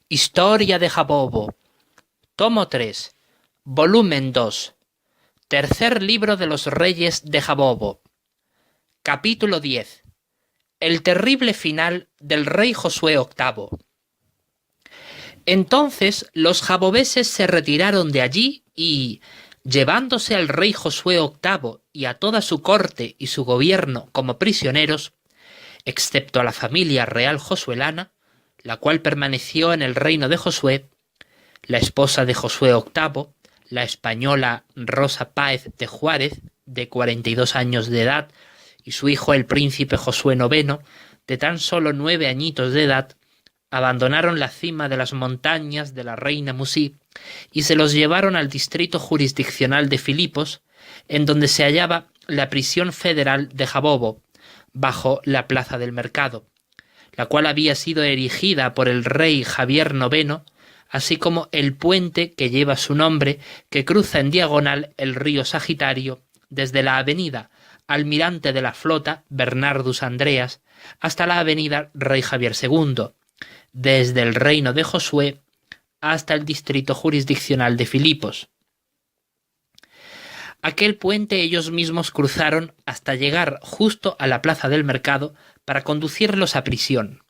Historia de Jabobo, tomo 3, volumen 2, tercer libro de los reyes de Jabobo, capítulo 10, el terrible final del rey Josué VIII. Entonces los jabobeses se retiraron de allí y, llevándose al rey Josué VIII y a toda su corte y su gobierno como prisioneros, excepto a la familia real josuelana, la cual permaneció en el reino de Josué, la esposa de Josué VIII, la española Rosa Páez de Juárez, de 42 años de edad, y su hijo el príncipe Josué IX, de tan solo 9 añitos de edad, abandonaron la cima de las montañas de la reina Musí y se los llevaron al distrito jurisdiccional de Filipos, en donde se hallaba la prisión federal de Jabobo, bajo la plaza del mercado, la cual había sido erigida por el rey Javier IX, así como el puente que lleva su nombre, que cruza en diagonal el río Sagitario desde la avenida Almirante de la Flota Bernardus Andreas hasta la avenida Rey Javier II, desde el reino de Josué hasta el distrito jurisdiccional de Filipos. Aquel puente ellos mismos cruzaron hasta llegar justo a la plaza del mercado para conducirlos a prisión.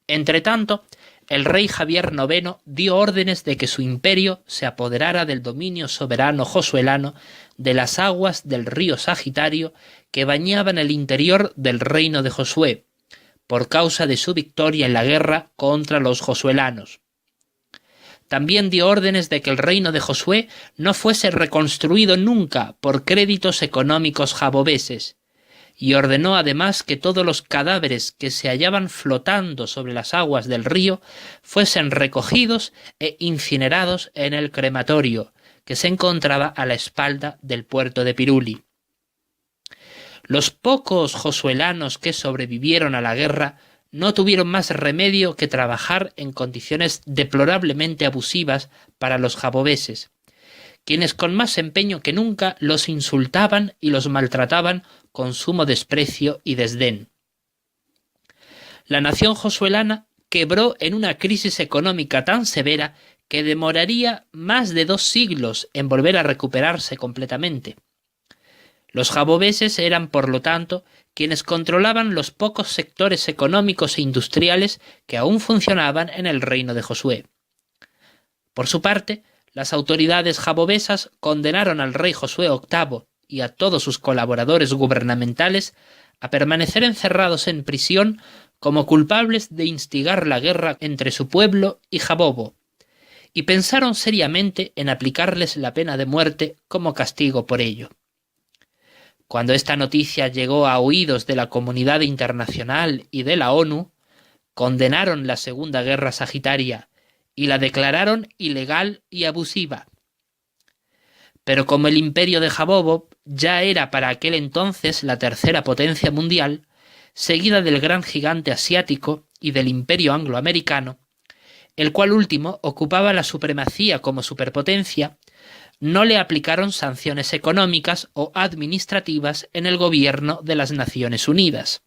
Entretanto, el rey Javier IX dio órdenes de que su imperio se apoderara del dominio soberano josuelano de las aguas del río Sagitario que bañaban el interior del reino de Josué, por causa de su victoria en la guerra contra los josuelanos. También dio órdenes de que el reino de Josué no fuese reconstruido nunca por créditos económicos jabobeses, y ordenó además que todos los cadáveres que se hallaban flotando sobre las aguas del río fuesen recogidos e incinerados en el crematorio, que se encontraba a la espalda del puerto de Piruli. Los pocos josuelanos que sobrevivieron a la guerra no tuvieron más remedio que trabajar en condiciones deplorablemente abusivas para los jabobeses, quienes con más empeño que nunca los insultaban y los maltrataban con sumo desprecio y desdén. La nación josuelana quebró en una crisis económica tan severa que demoraría más de 2 siglos en volver a recuperarse completamente. Los jabobeses eran, por lo tanto, quienes controlaban los pocos sectores económicos e industriales que aún funcionaban en el reino de Josué. Por su parte, las autoridades jabobesas condenaron al rey Josué VIII y a todos sus colaboradores gubernamentales a permanecer encerrados en prisión como culpables de instigar la guerra entre su pueblo y Jabobo, y pensaron seriamente en aplicarles la pena de muerte como castigo por ello. Cuando esta noticia llegó a oídos de la comunidad internacional y de la ONU, condenaron la Segunda Guerra Sagitaria y la declararon ilegal y abusiva. Pero como el imperio de Jabobo ya era para aquel entonces la tercera potencia mundial, seguida del gran gigante asiático y del imperio angloamericano, el cual último ocupaba la supremacía como superpotencia, no le aplicaron sanciones económicas o administrativas en el gobierno de las Naciones Unidas.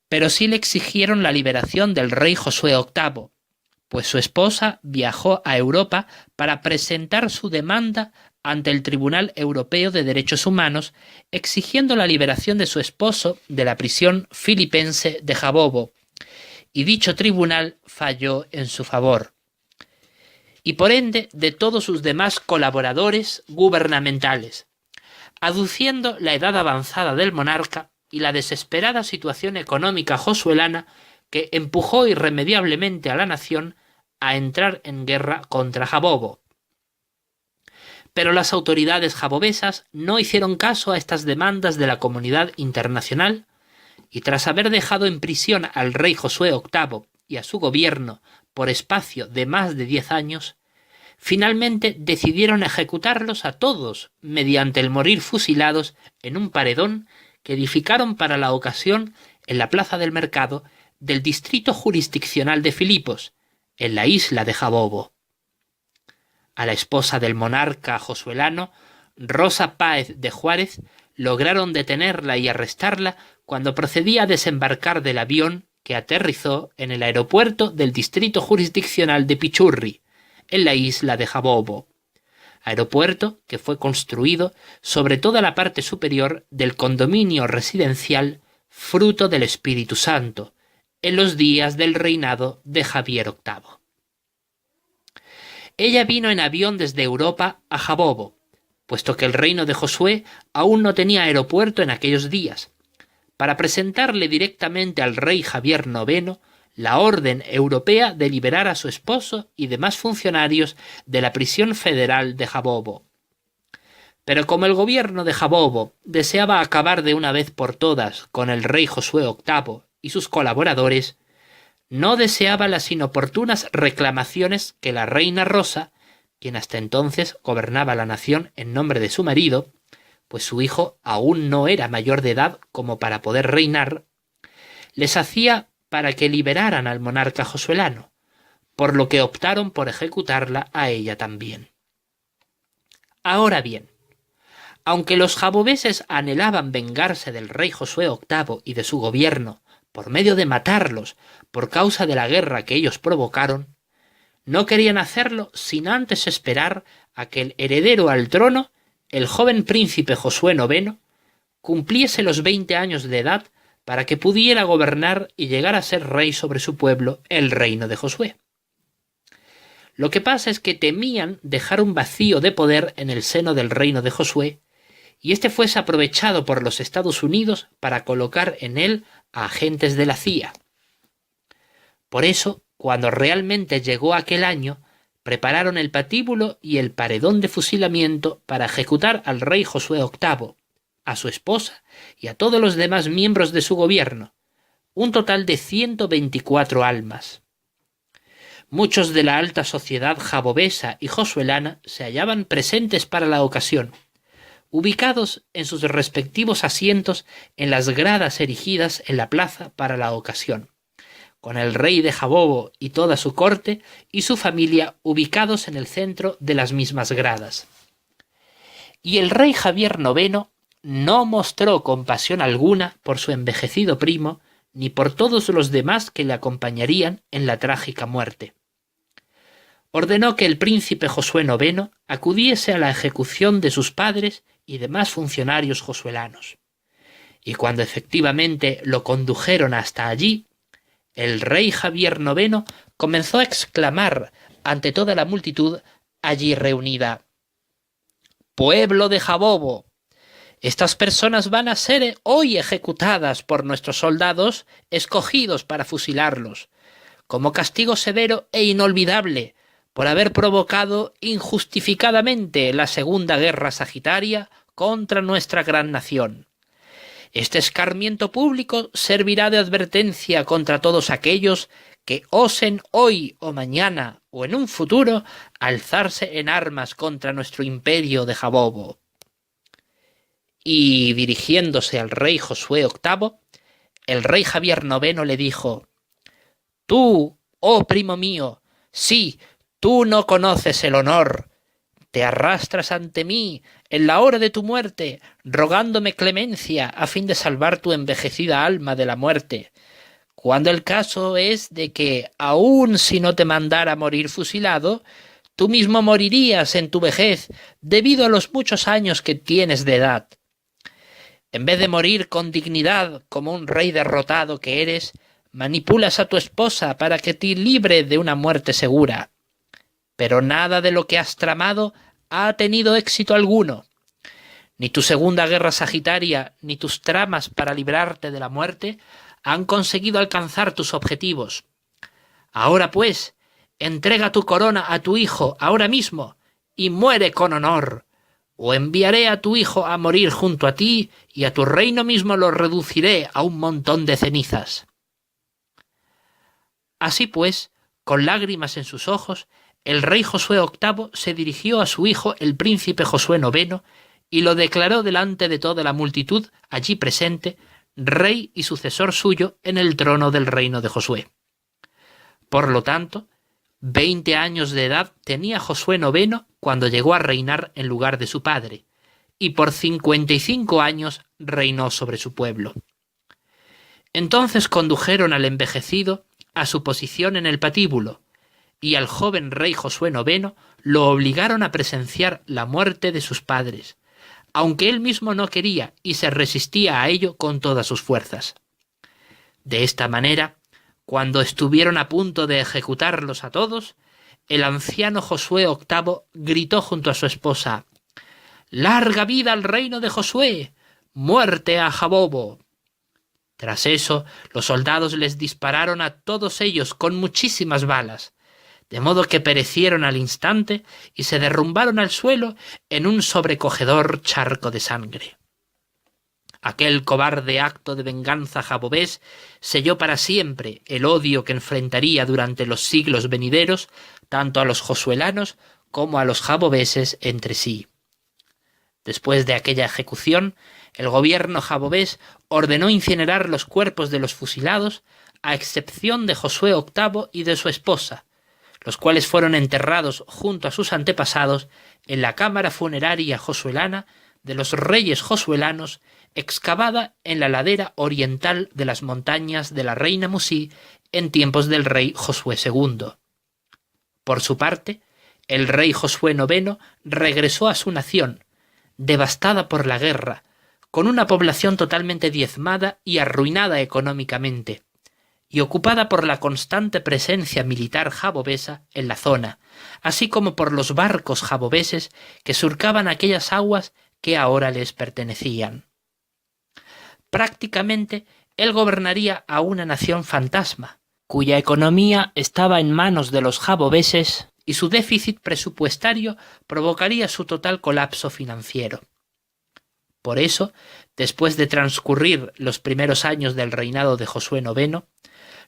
Pero sí le exigieron la liberación del rey Josué VIII, pues su esposa viajó a Europa para presentar su demanda ante el Tribunal Europeo de Derechos Humanos, exigiendo la liberación de su esposo de la prisión filipense de Jabobo, y dicho tribunal falló en su favor, y por ende de todos sus demás colaboradores gubernamentales, aduciendo la edad avanzada del monarca y la desesperada situación económica josuelana que empujó irremediablemente a la nación a entrar en guerra contra Jabobo. Pero las autoridades jabobesas no hicieron caso a estas demandas de la comunidad internacional y tras haber dejado en prisión al rey Josué VIII y a su gobierno por espacio de más de 10 años, finalmente decidieron ejecutarlos a todos mediante el morir fusilados en un paredón que edificaron para la ocasión en la plaza del mercado del distrito jurisdiccional de Filipos, en la isla de Jabobo. A la esposa del monarca josuelano, Rosa Páez de Juárez, lograron detenerla y arrestarla cuando procedía a desembarcar del avión que aterrizó en el aeropuerto del distrito jurisdiccional de Pichurri, en la isla de Jabobo, aeropuerto que fue construido sobre toda la parte superior del condominio residencial fruto del Espíritu Santo, en los días del reinado de Javier VIII. Ella vino en avión desde Europa a Jabobo, puesto que el reino de Josué aún no tenía aeropuerto en aquellos días, para presentarle directamente al rey Javier IX la orden europea de liberar a su esposo y demás funcionarios de la prisión federal de Jabobo. Pero como el gobierno de Jabobo deseaba acabar de una vez por todas con el rey Josué VIII y sus colaboradores, no deseaba las inoportunas reclamaciones que la reina Rosa, quien hasta entonces gobernaba la nación en nombre de su marido, pues su hijo aún no era mayor de edad como para poder reinar, les hacía para que liberaran al monarca josuelano, por lo que optaron por ejecutarla a ella también. Ahora bien, aunque los jabobeses anhelaban vengarse del rey Josué VIII y de su gobierno por medio de matarlos por causa de la guerra que ellos provocaron, no querían hacerlo sin antes esperar a que el heredero al trono, el joven príncipe Josué IX, cumpliese los 20 años de edad para que pudiera gobernar y llegar a ser rey sobre su pueblo, el reino de Josué. Lo que pasa es que temían dejar un vacío de poder en el seno del reino de Josué, y este fuese aprovechado por los Estados Unidos para colocar en él a agentes de la CIA. Por eso, cuando realmente llegó aquel año, prepararon el patíbulo y el paredón de fusilamiento para ejecutar al rey Josué VIII, a su esposa y a todos los demás miembros de su gobierno, un total de 124 almas. Muchos de la alta sociedad jabobesa y josuelana se hallaban presentes para la ocasión, ubicados en sus respectivos asientos en las gradas erigidas en la plaza para la ocasión, con el rey de Jabobo y toda su corte y su familia ubicados en el centro de las mismas gradas. Y el rey Javier IX no mostró compasión alguna por su envejecido primo ni por todos los demás que le acompañarían en la trágica muerte. Ordenó que el príncipe Josué IX acudiese a la ejecución de sus padres y demás funcionarios josuelanos. Y cuando efectivamente lo condujeron hasta allí, el rey Javier IX comenzó a exclamar ante toda la multitud allí reunida: «¡Pueblo de Jabobo! Estas personas van a ser hoy ejecutadas por nuestros soldados escogidos para fusilarlos, como castigo severo e inolvidable por haber provocado injustificadamente la Segunda Guerra Sagitaria contra nuestra gran nación. Este escarmiento público servirá de advertencia contra todos aquellos que osen hoy o mañana o en un futuro alzarse en armas contra nuestro imperio de Jabobo». Y dirigiéndose al rey Josué VIII, el rey Javier IX le dijo: «Tú, oh primo mío, sí, tú no conoces el honor. Te arrastras ante mí en la hora de tu muerte, rogándome clemencia a fin de salvar tu envejecida alma de la muerte, cuando el caso es de que, aun si no te mandara morir fusilado, tú mismo morirías en tu vejez debido a los muchos años que tienes de edad. En vez de morir con dignidad como un rey derrotado que eres, manipulas a tu esposa para que te libre de una muerte segura. Pero nada de lo que has tramado ha tenido éxito alguno. Ni tu Segunda Guerra Sagitaria ni tus tramas para librarte de la muerte han conseguido alcanzar tus objetivos. Ahora pues, entrega tu corona a tu hijo ahora mismo y muere con honor, o enviaré a tu hijo a morir junto a ti y a tu reino mismo lo reduciré a un montón de cenizas». Así pues, con lágrimas en sus ojos, el rey Josué VIII se dirigió a su hijo el príncipe Josué IX y lo declaró delante de toda la multitud allí presente, rey y sucesor suyo en el trono del reino de Josué. Por lo tanto, 20 años de edad tenía Josué IX cuando llegó a reinar en lugar de su padre, y por 55 años reinó sobre su pueblo. Entonces condujeron al envejecido a su posición en el patíbulo, y al joven rey Josué IX lo obligaron a presenciar la muerte de sus padres, aunque él mismo no quería y se resistía a ello con todas sus fuerzas. De esta manera, cuando estuvieron a punto de ejecutarlos a todos, el anciano Josué VIII gritó junto a su esposa: «¡Larga vida al reino de Josué! ¡Muerte a Jabobo!». Tras eso, los soldados les dispararon a todos ellos con muchísimas balas, de modo que perecieron al instante y se derrumbaron al suelo en un sobrecogedor charco de sangre. Aquel cobarde acto de venganza jabobés selló para siempre el odio que enfrentaría durante los siglos venideros tanto a los josuelanos como a los jabobeses entre sí. Después de aquella ejecución, el gobierno jabobés ordenó incinerar los cuerpos de los fusilados, a excepción de Josué VIII y de su esposa, los cuales fueron enterrados junto a sus antepasados en la cámara funeraria josuelana de los reyes josuelanos, excavada en la ladera oriental de las montañas de la reina Musí en tiempos del rey Josué II. Por su parte, el rey Josué IX regresó a su nación, devastada por la guerra, con una población totalmente diezmada y arruinada económicamente, y ocupada por la constante presencia militar jabobesa en la zona, así como por los barcos jabobeses que surcaban aquellas aguas que ahora les pertenecían. Prácticamente, él gobernaría a una nación fantasma, cuya economía estaba en manos de los jabobeses y su déficit presupuestario provocaría su total colapso financiero. Por eso, después de transcurrir los primeros años del reinado de Josué IX,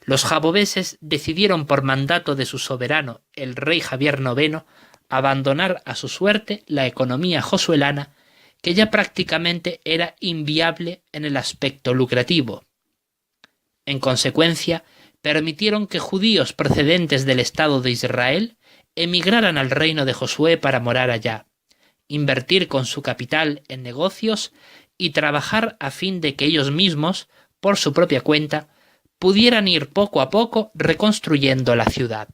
los jabobeses decidieron por mandato de su soberano, el rey Javier IX, abandonar a su suerte la economía josuelana, que ya prácticamente era inviable en el aspecto lucrativo. En consecuencia, permitieron que judíos procedentes del Estado de Israel emigraran al reino de Josué para morar allá, invertir con su capital en negocios y trabajar a fin de que ellos mismos, por su propia cuenta, pudieran ir poco a poco reconstruyendo la ciudad.